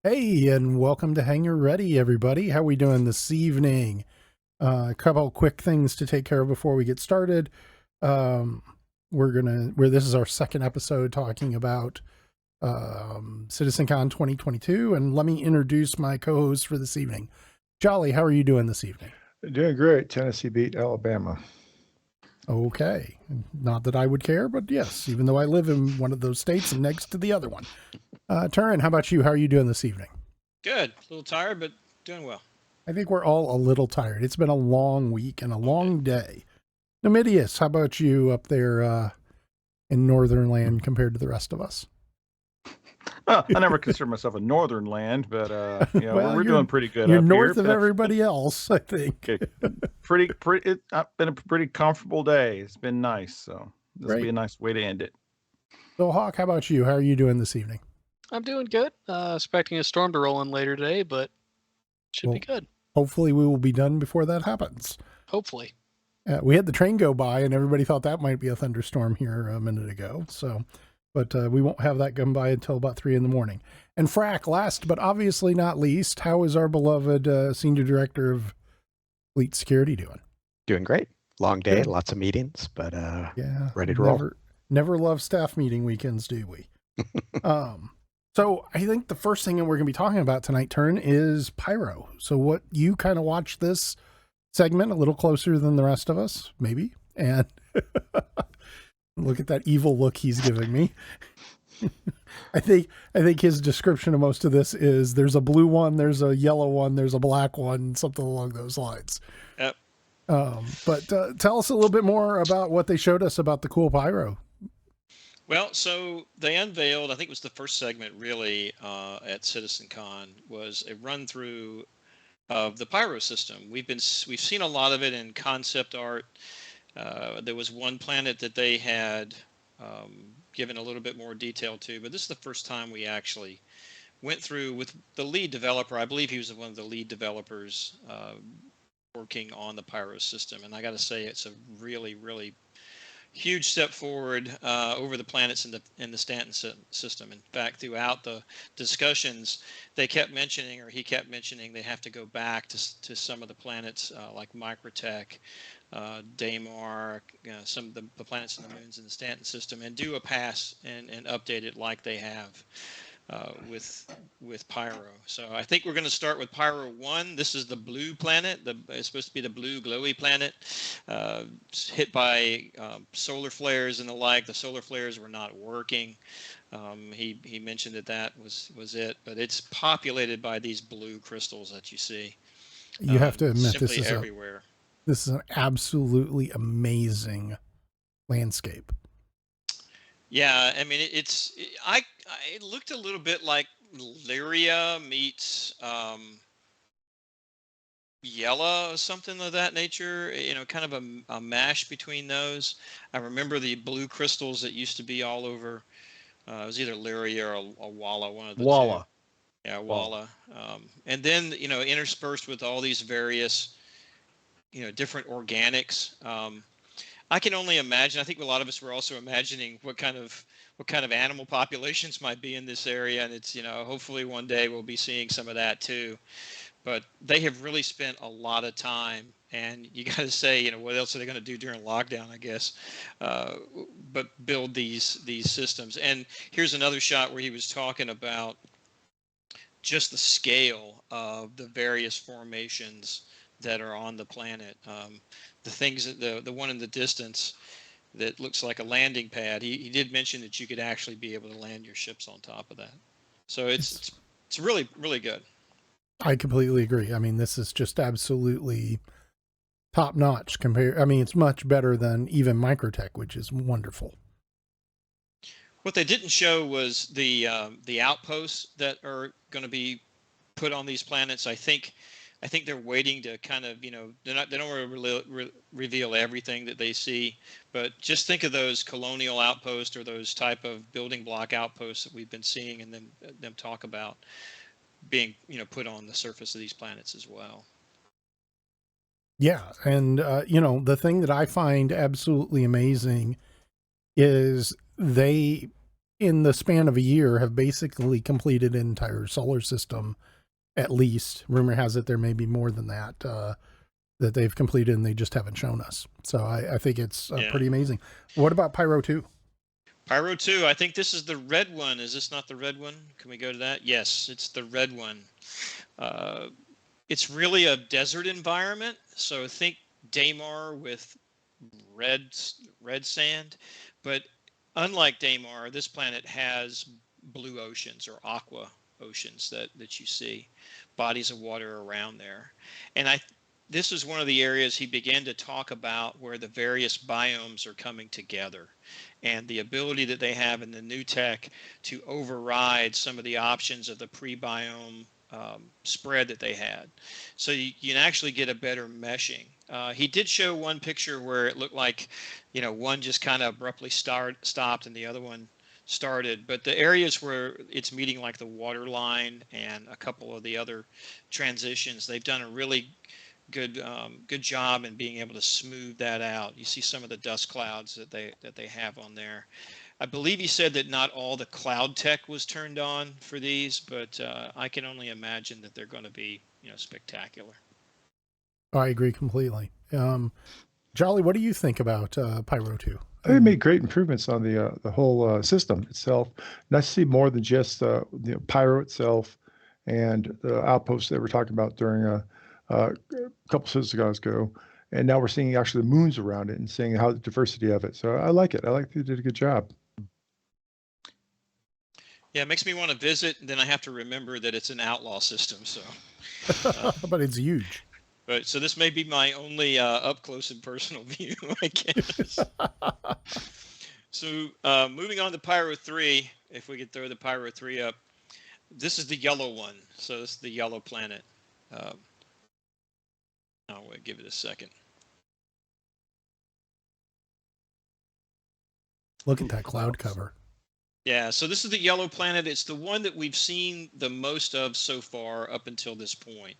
Hey, and welcome to HangarReady, everybody. How we doing this evening? A couple quick things to take care of before we get started. Um, this is our second episode talking about CitizenCon 2022, and let me introduce my co-host for this evening. Jolly, how are you doing this evening? Doing great. Tennessee beat Alabama. Okay, not that I would care, but yes, even though I live in one of those states and next to the other one. Turin, how about you? How are you doing this evening? Good. A little tired, but doing well. I think we're all a little tired. It's been a long week and a long day. Numidius, how about you up there in northern land compared to the rest of us? Well, I never consider myself a northern land, but Well, we're doing pretty good. You're up north here. of everybody else, I think. Okay. It's been a pretty comfortable day. It's been nice, so this will be a nice way to end it. So, Hawk, how about you? How are you doing this evening? I'm doing good. Expecting a storm to roll in later today, but should be good. Hopefully we will be done before that happens. Hopefully. We had the train go by and everybody thought that might be a thunderstorm here a minute ago. But we won't have that come by until about 3 in the morning. And Frack, last but obviously not least, how is our beloved Senior Director of Fleet Security doing? Doing great. Long day, Good. Lots of meetings, but yeah, ready to roll. Never love staff meeting weekends, do we? So I think the first thing that we're going to be talking about tonight, Turn, is Pyro. So what you kind of watched this segment a little closer than the rest of us, maybe, and look at that evil look he's giving me. I think his description of most of this is there's a blue one, there's a yellow one, there's a black one, something along those lines. Yep. But tell us a little bit more about what they showed us about the cool Pyro. Well, so they unveiled, I think it was the first segment really at CitizenCon, was a run through of the Pyro system. We've seen a lot of it in concept art. There was one planet that they had given a little bit more detail to, but this is the first time we actually went through with the lead developer. I believe he was one of the lead developers working on the Pyro system, and I got to say it's a really, really huge step forward over the planets in the Stanton system. In fact, throughout the discussions, he kept mentioning they have to go back to some of the planets like Microtech, Daymar, some of the planets and the moons in the Stanton system, and do a pass and update it like they have with Pyro. So I think we're going to start with Pyro 1. This is the blue planet. It's supposed to be the blue glowy planet, hit by solar flares and the like. The solar flares were not working. He mentioned that was it, but it's populated by these blue crystals that you see. You have to admit this is everywhere. This is an absolutely amazing landscape. Yeah, I mean it looked a little bit like Lyria meets Yella or something of that nature. Kind of a mash between those. I remember the blue crystals that used to be all over. It was either Lyria or Walla, one of the Walla. two. Yeah, Walla. And then interspersed with all these various different organics. I can only imagine. I think a lot of us were also imagining what kind of animal populations might be in this area, and it's hopefully one day we'll be seeing some of that too. But they have really spent a lot of time, and you got to say, what else are they going to do during lockdown? I guess, but build these systems. And here's another shot where he was talking about just the scale of the various formations that are on the planet. The things that the one in the distance that looks like a landing pad. He did mention that you could actually be able to land your ships on top of that. So it's really, really good. I completely agree. I mean, this is just absolutely top notch it's much better than even Microtech, which is wonderful. What they didn't show was the outposts that are going to be put on these planets. I think they're waiting to kind of, they don't really reveal everything that they see, but just think of those colonial outposts or those type of building block outposts that we've been seeing and them talk about being, put on the surface of these planets as well. Yeah. And, the thing that I find absolutely amazing is they in the span of a year, have basically completed an entire solar system, at least. Rumor has it there may be more than that, that they've completed and they just haven't shown us. So I think it's pretty amazing. What about Pyro 2? Pyro 2, I think this is the red one. Is this not the red one? Can we go to that? Yes, it's the red one. It's really a desert environment. So think Daymar with red sand. But unlike Daymar, this planet has blue oceans or aqua oceans that you see, bodies of water around there. And this is one of the areas he began to talk about where the various biomes are coming together and the ability that they have in the new tech to override some of the options of the pre-biome spread that they had. So you can actually get a better meshing. He did show one picture where it looked like, one just kind of abruptly stopped and the other one started, but the areas where it's meeting like the water line and a couple of the other transitions, they've done a really good job in being able to smooth that out. You see some of the dust clouds that they have on there. I believe he said that not all the cloud tech was turned on for these, but I can only imagine that they're going to be spectacular. I agree completely. Jolly, what do you think about Pyro 2? They made great improvements on the whole system itself. Nice to see more than just Pyro itself and the outposts that we're talking about during a couple CitizenCons ago. And now we're seeing actually the moons around it and seeing how the diversity of it. So I like it. I like they did a good job. Yeah, it makes me want to visit, and then I have to remember that it's an outlaw system. So, but it's huge. But so this may be my only up close and personal view, I guess. So moving on to Pyro 3, if we could throw the Pyro 3 up, this is the yellow one. So this is the yellow planet. I'll give it a second. Look at that cloud cover. Yeah, so this is the yellow planet. It's the one that we've seen the most of so far up until this point.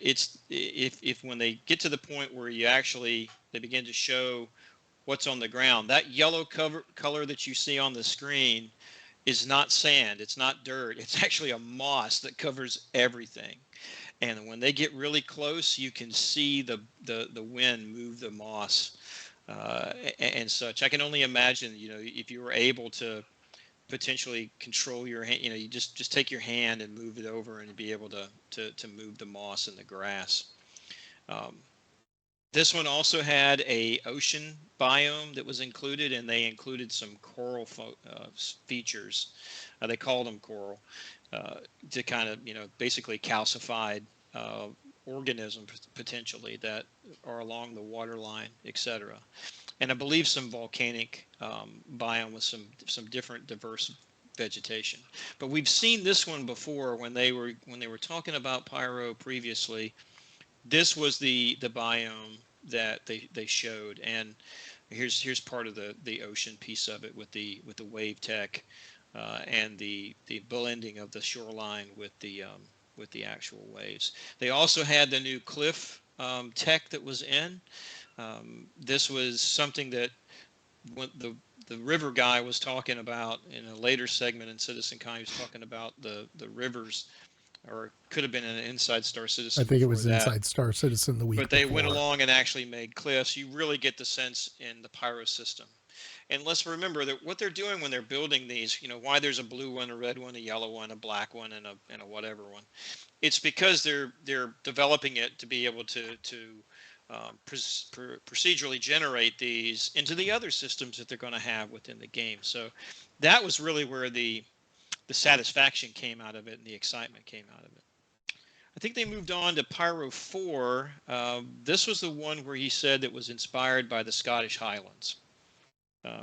It's if when they get to the point where they begin to show what's on the ground, that yellow color that you see on the screen is not sand, it's not dirt, it's actually a moss that covers everything. And when they get really close, you can see the wind move the moss and such. I can only imagine, if you were able to potentially control your hand, you just take your hand and move it over and be able to move the moss and the grass. This one also had a ocean biome that was included, and they included some coral features. They called them coral to kind of basically calcified organisms potentially that are along the water line, etc. And I believe some volcanic biome with some different diverse vegetation. But we've seen this one before when they were talking about Pyro previously. This was the biome that they showed, and here's part of the ocean piece of it with the wave tech and the blending of the shoreline with the actual waves. They also had the new cliff tech that was in. This was something that when the river guy was talking about in a later segment in CitizenCon. He was talking about the rivers, or it could have been an Inside Star Citizen. I think it was Inside Star Citizen the week But they before. went along and actually made cliffs. You really get the sense in the Pyro system. And let's remember that what they're doing when they're building these, why there's a blue one, a red one, a yellow one, a black one, and a whatever one. It's because they're developing it to be able to procedurally generate these into the other systems that they're going to have within the game. So that was really where the satisfaction came out of it and the excitement came out of it. I think they moved on to Pyro 4. This was the one where he said that was inspired by the Scottish Highlands.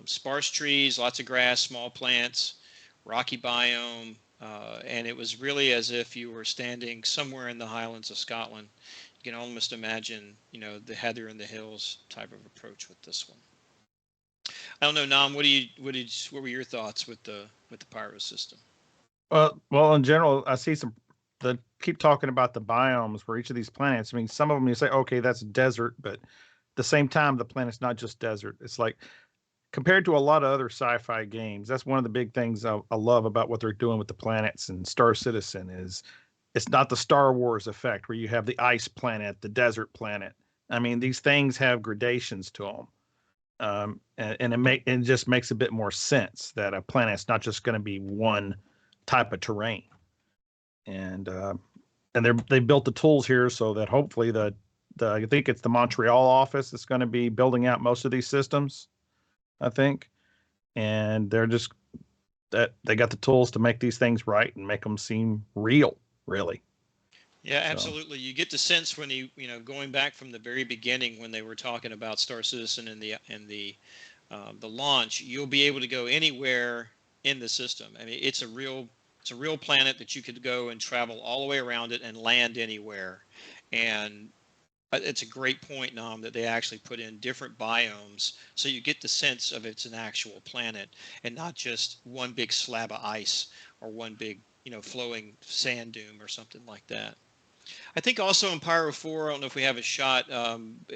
Sparse trees, lots of grass, small plants, rocky biome, and it was really as if you were standing somewhere in the Highlands of Scotland. You can almost imagine, the heather in the hills type of approach with this one. I don't know, Nam. What were your thoughts with the Pyro system? Well, in general, I see keep talking about the biomes for each of these planets. I mean, some of them you say, okay, that's desert, but at the same time, the planet's not just desert. It's like compared to a lot of other sci-fi games, that's one of the big things I love about what they're doing with the planets and Star Citizen is it's not the Star Wars effect where you have the ice planet, the desert planet. I mean, these things have gradations to them. And it just makes a bit more sense that a planet's not just going to be one type of terrain. And they built the tools here so that hopefully I think it's the Montreal office that's going to be building out most of these systems, I think. And they're just that they got the tools to make these things right and make them seem real, really. Yeah, absolutely. You get the sense when going back from the very beginning when they were talking about Star Citizen and the launch, you'll be able to go anywhere in the system. I mean, it's a real planet that you could go and travel all the way around it and land anywhere. And it's a great point, Nam, that they actually put in different biomes so you get the sense of it's an actual planet and not just one big slab of ice or one big, flowing sand dune or something like that. I think also in Pyro 4, I don't know if we have a shot,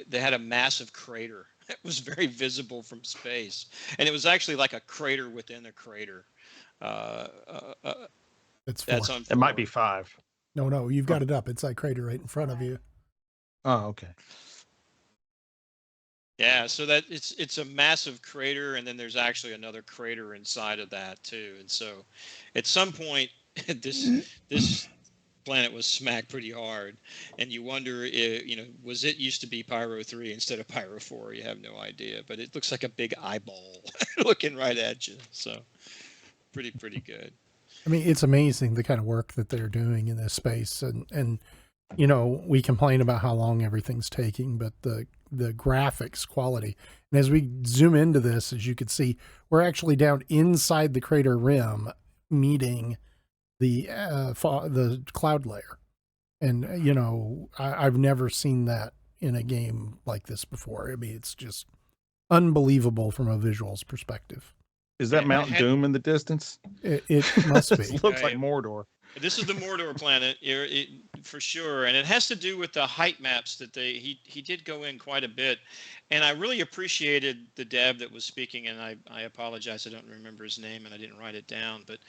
they had a massive crater. It was very visible from space. And it was actually like a crater within a crater. It's That's 4. on 4. It might be 5. No, you've got it up. It's that crater right in front of you. Oh, okay. Yeah, so that it's a massive crater, and then there's actually another crater inside of that too. And so, at some point, this planet was smacked pretty hard, and you wonder if was it used to be Pyro 3 instead of Pyro 4? You have no idea, but it looks like a big eyeball looking right at you. So, pretty good. I mean, it's amazing the kind of work that they're doing in this space, and we complain about how long everything's taking, but the graphics quality. And as we zoom into this, as you can see, we're actually down inside the crater rim, meeting the cloud layer. And I've never seen that in a game like this before. I mean, it's just unbelievable from a visuals perspective. Is that Mount Doom in the distance? It must be. It looks like Mordor. This is the Mordor planet, for sure, and it has to do with the height maps that he did go in quite a bit, and I really appreciated the dev that was speaking, and I apologize, I don't remember his name and I didn't write it down, but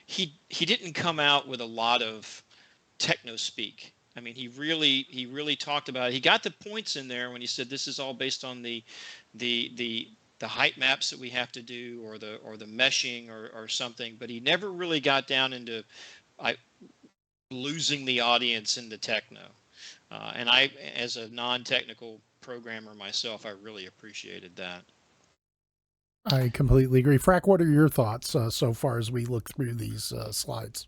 he didn't come out with a lot of techno speak. I mean, he really talked about it. He got the points in there when he said this is all based on the height maps that we have to do, or the meshing or something, but he never really got down into losing the audience in the techno. And I, as a non-technical programmer myself, I really appreciated that. I completely agree. Frack, what are your thoughts so far as we look through these slides?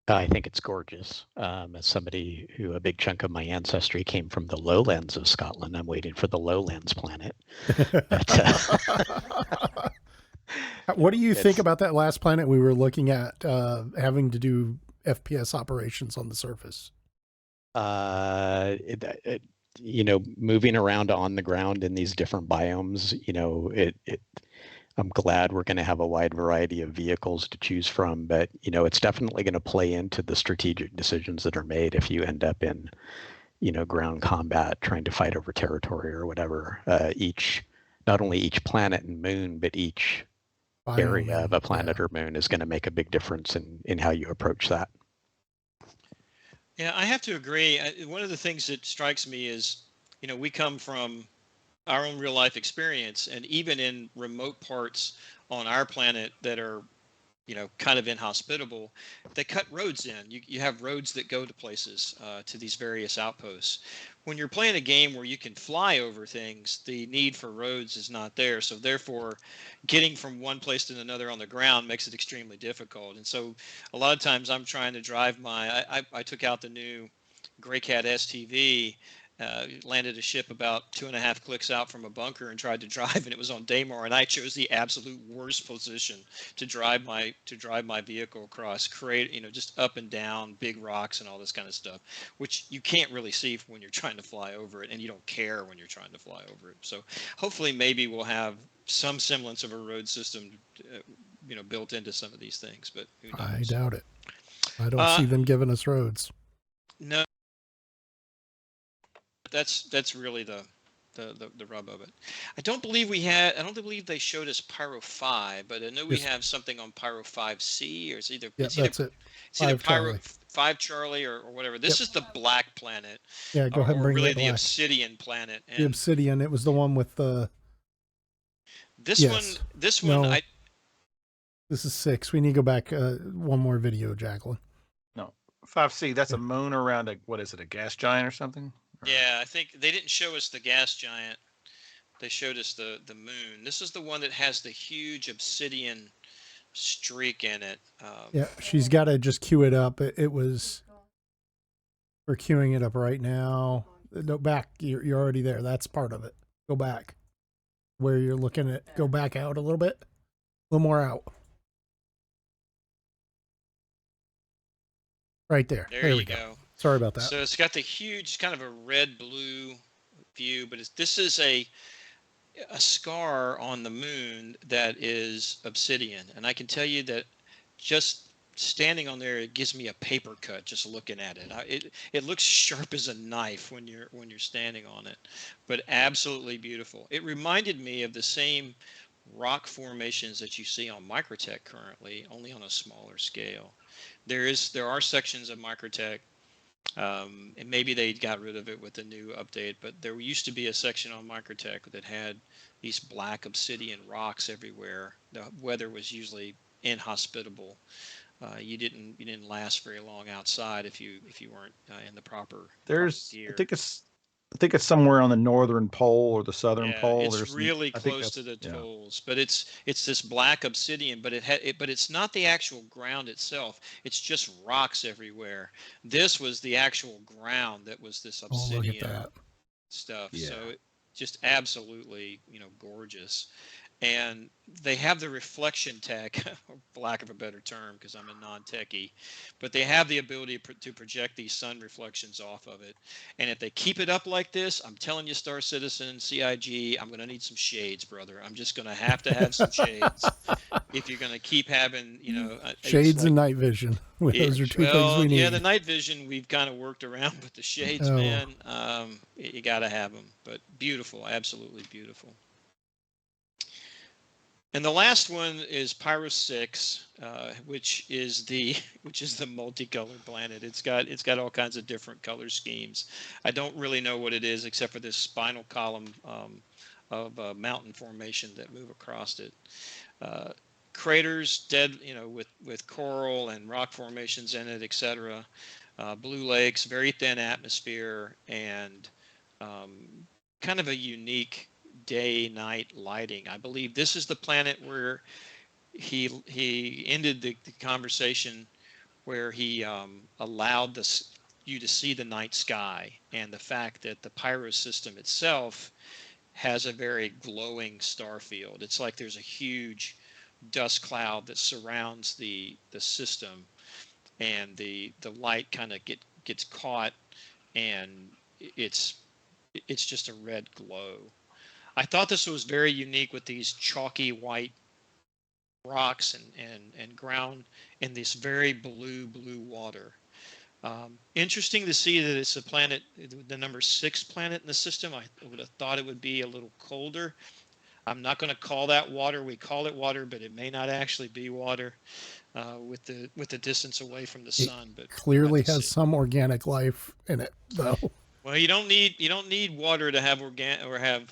I think it's gorgeous. As somebody who a big chunk of my ancestry came from the lowlands of Scotland, I'm waiting for the lowlands planet. But, what do you think about that last planet we were looking at, having to do FPS operations on the surface? Moving around on the ground in these different biomes, I'm glad we're going to have a wide variety of vehicles to choose from, but it's definitely going to play into the strategic decisions that are made if you end up in, ground combat trying to fight over territory or whatever. Not only each planet and moon, but each area of a planet or moon is going to make a big difference in how you approach that. Yeah, I have to agree. One of the things that strikes me is, we come from our own real life experience, and even in remote parts on our planet that are, kind of inhospitable, they cut roads in. You have roads that go to places, to these various outposts. When you're playing a game where you can fly over things, the need for roads is not there. So therefore, getting from one place to another on the ground makes it extremely difficult. And so a lot of times I'm trying to drive I took out the new Greycat STV, landed a ship about 2.5 clicks out from a bunker and tried to drive, and it was on Daymar, and I chose the absolute worst position to drive my vehicle across, just up and down big rocks and all this kind of stuff, which you can't really see when you're trying to fly over it, and you don't care when you're trying to fly over it. So hopefully maybe we'll have some semblance of a road system built into some of these things, but who knows? I doubt it. I don't see them giving us roads. No. That's really the the rub of it. I don't believe they showed us Pyro 5, but I know we Yes. have something on Pyro 5C, or Yeah, it's that's it. either 5 Pyro Charlie. 5 Charlie or whatever. This Yep. is the black planet, Yeah, go ahead and or bring really that the black. obsidian planet. The And obsidian. It was the one with the. this Yes. one, No. This is 6. We need to go back one more video, Jacqueline. No, 5C. That's a moon around a gas giant or something? yeah, I think they didn't show us the gas giant. They showed us the moon. This is the one that has the huge obsidian streak in it. Yeah, she's got to just queue it up. It was. We're queuing it up right now. No, back. You're already there. That's part of it. Go back. Where you're looking at. Go back out a little bit. A little more out. Right there. There we you go. Sorry about that. So it's got the huge kind of a red-blue view, but this is a scar on the moon that is obsidian, and I can tell you that just standing on there, it gives me a paper cut just looking at it. It looks sharp as a knife when you're standing on it, but absolutely beautiful. It reminded me of the same rock formations that you see on Microtech currently, only on a smaller scale. There are sections of Microtech, and maybe they got rid of it with the new update, but there used to be a section on Microtech that had these black obsidian rocks everywhere. The weather was usually inhospitable. You didn't last very long outside if you weren't in the proper gear. I think it's somewhere on the northern pole or the southern pole. It's really close to the poles, but it's this black obsidian, but but it's not the actual ground itself. It's just rocks everywhere. This was the actual ground that was this obsidian stuff. Yeah. So just absolutely, gorgeous. And they have the reflection tech, for lack of a better term, because I'm a non-techie, but they have the ability to project these sun reflections off of it. And if they keep it up like this, I'm telling you, Star Citizen, CIG, I'm going to need some shades, brother. I'm just going to have some shades if you're going to keep having, shades and night vision. Those are two things we need. Yeah, the night vision we've kind of worked around, with the shades, man, you got to have them. But beautiful, absolutely beautiful. And the last one is Pyro 6, which is the multicolored planet. It's got all kinds of different color schemes. I don't really know what it is except for this spinal column of mountain formation that move across it. Craters, dead, with coral and rock formations in it, etc. Blue lakes, very thin atmosphere, and kind of a unique day-night lighting. I believe this is the planet where he ended the conversation where he allowed you to see the night sky, and the fact that the Pyro system itself has a very glowing star field. It's like there's a huge dust cloud that surrounds the system, and the light kind of gets caught, and it's just a red glow. I thought this was very unique with these chalky white rocks and ground in this very blue water. Interesting to see that it's a planet, the number 6 planet in the system. I would have thought it would be a little colder. I'm not going to call that water. We call it water, but it may not actually be water with the distance away from the sun. But clearly has some organic life in it, though. Well, you don't need water to have organic or have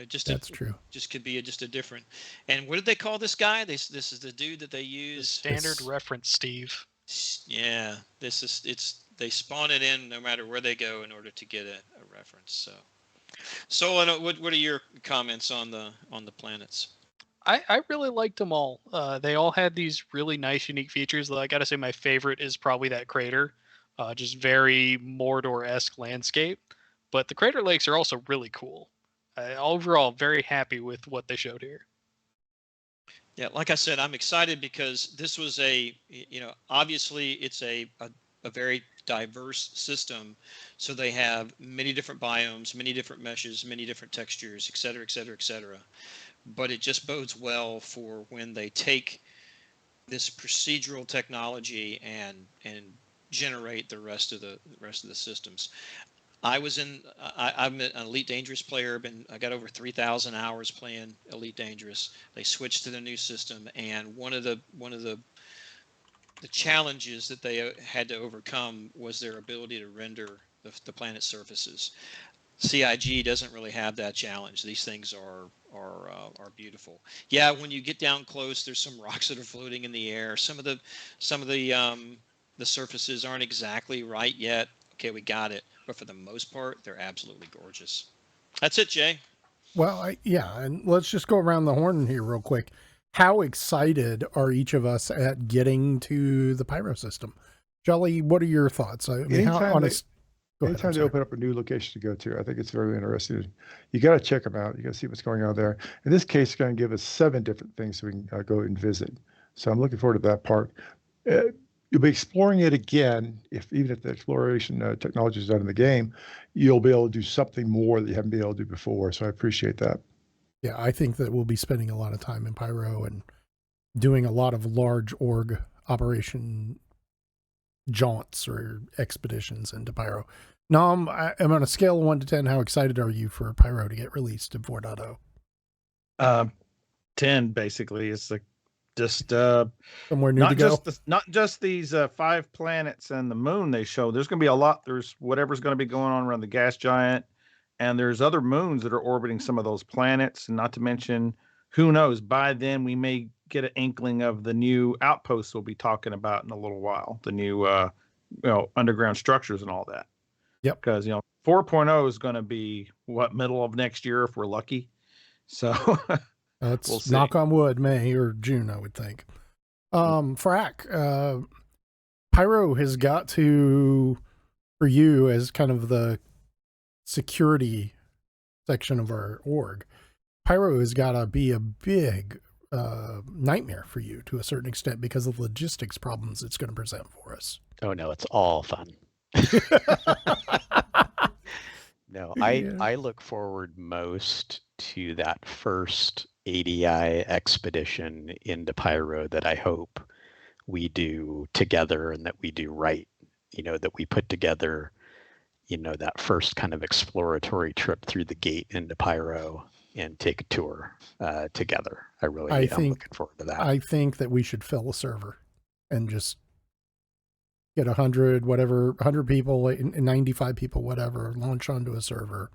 just that's true. Just could be just a different. And what did they call this guy? This is the dude that they use. Standard reference, Steve. Yeah, they spawn it in no matter where they go in order to get a reference. So what are your comments on the planets? I really liked them all. They all had these really nice, unique features. Though I got to say, my favorite is probably that crater. Just very Mordor-esque landscape. But the Crater Lakes are also really cool. Overall, very happy with what they showed here. Yeah, like I said, I'm excited because this was obviously it's a very diverse system. So they have many different biomes, many different meshes, many different textures, et cetera, et cetera, et cetera. But it just bodes well for when they take this procedural technology and generate the rest of the systems. I'm an Elite Dangerous player. I got over 3,000 hours playing Elite Dangerous. They switched to the new system, and one of the challenges that they had to overcome was their ability to render the planet's surfaces. CIG doesn't really have that challenge. These things are beautiful. Yeah, when you get down close, there's some rocks that are floating in the air. Some of the surfaces aren't exactly right yet. Okay, we got it. But for the most part, they're absolutely gorgeous. That's it, Jay. Well, yeah, and let's just go around the horn here real quick. How excited are each of us at getting to the Pyro system? Jelly, what are your thoughts? I mean, anytime they open up a new location to go to, I think it's very interesting. You got to check them out. You got to see what's going on there. In this case, it's going to give us 7 different things so we can go and visit. So I'm looking forward to that part. You'll be exploring it again. Even if the exploration technology is done in the game, you'll be able to do something more that you haven't been able to do before. So I appreciate that. Yeah, I think that we'll be spending a lot of time in Pyro and doing a lot of large org operation jaunts or expeditions into Pyro. Nom, I'm on a scale of 1 to 10. How excited are you for Pyro to get released in 4.0? 10 basically. It's like just somewhere new to go. Not just these 5 planets and the moon they show. There's going to be a lot. There's whatever's going to be going on around the gas giant, and there's other moons that are orbiting some of those planets. And not to mention, who knows? By then we may get an inkling of the new outposts we'll be talking about in a little while. The new underground structures and all that. Yep. Because 4.0 is going to be middle of next year if we're lucky. So let's we'll knock on wood, May or June, I would think. Frack, Pyro has got to, for you as kind of the security section of our org, Pyro has got to be a big nightmare for you to a certain extent because of the logistics problems it's going to present for us. Oh no, it's all fun. No, I look forward most to that first ADI expedition into Pyro that I hope we do together and that we do right. That we put together, that first kind of exploratory trip through the gate into Pyro and take a tour together. I'm looking forward to that. I think that we should fill a server and just get 100 people, 95 people, whatever, launch onto a server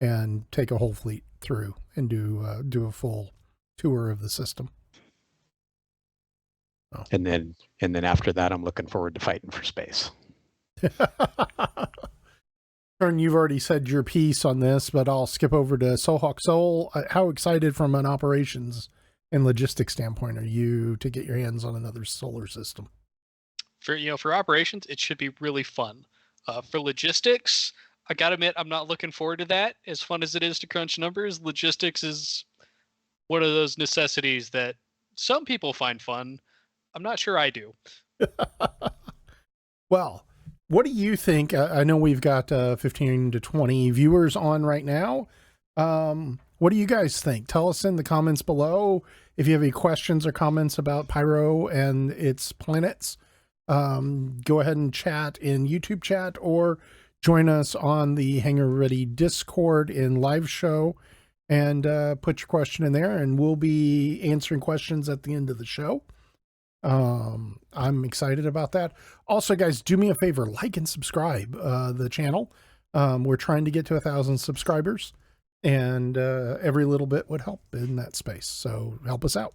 and take a whole fleet through and do a full tour of the system. Oh. And then after that, I'm looking forward to fighting for space. Turn, you've already said your piece on this, but I'll skip over to Soulhawk Soul. How excited from an operations and logistics standpoint are you to get your hands on another solar system? For operations, it should be really fun. For logistics, I gotta admit, I'm not looking forward to that. As fun as it is to crunch numbers, logistics is one of those necessities that some people find fun. I'm not sure I do. Well, what do you think? I know we've got 15 to 20 viewers on right now. What do you guys think? Tell us in the comments below if you have any questions or comments about Pyro and its planets. Go ahead and chat in YouTube chat or join us on the HangarReady Discord in live show and put your question in there, and we'll be answering questions at the end of the show. I'm excited about that. Also, guys, do me a favor, like and subscribe the channel. We're trying to get to 1,000 subscribers, and every little bit would help in that space. So help us out.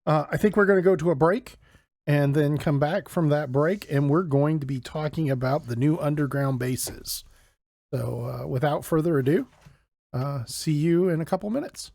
I think we're going to go to a break and then come back from that break, and we're going to be talking about the new underground bases. So without further ado, see you in a couple minutes.